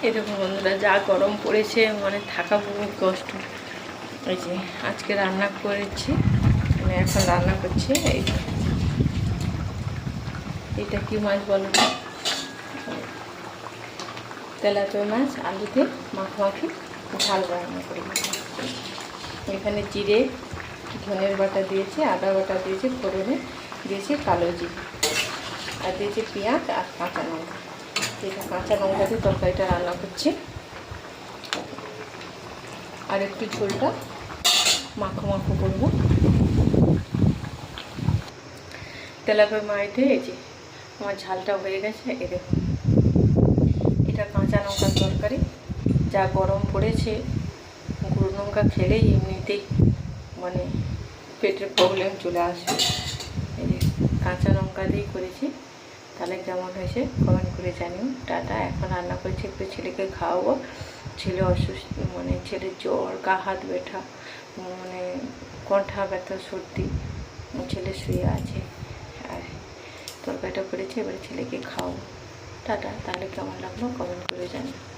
এরকম বন্ধুরা যা গরম পড়েছে মানে থাকা বহুত কষ্ট। এই যে আজকে রান্না করেছি, মানে এখন রান্না করছি। এইটা কি মাছ বলো তো? তেলাপিয়া মাছ আলু দিয়ে মাখামাখি ঝাল রান্না করব। এখানে জিরে ধনের বাটা দিয়েছি, আদা বাটা দিয়েছি, ফোড়নে দিয়েছি কালো জিরে, আর দিয়েছি পেঁয়াজ আর কাঁচা লঙ্কা। এটা কাঁচা লঙ্কা দিয়ে তরকারিটা রান্না করছি। আর একটু ঝোলটা মাখো মাখো করবো। তেলাপিয়া মাছ এই যে আমার ঝালটা হয়ে গেছে। এই দেখুন, এটা কাঁচা লঙ্কার তরকারি। যা গরম পড়েছে, গুঁড়ো লঙ্কা খেলেই এমনিতেই মানে পেটের প্রবলেম চলে আসে। এই যে কাঁচা লঙ্কা দিয়েই করেছি। তাহলে কেমন হয়েছে কমেন্ট করে জানিও। টাটা। এখন রান্না করেছি, একটু ছেলেকে খাওয়াবো। ছেলে অসুস্থ, মানে ছেলের জ্বর, গা হাত ব্যথা, মানে কণ্ঠা ব্যথা, সর্দি। ছেলে শুয়ে আছে আর তরকারিটা করেছি, এবারে ছেলেকে খাওয়াবো। টাটা। তাহলে কেমন লাগলো কমেন্ট করে জানিও।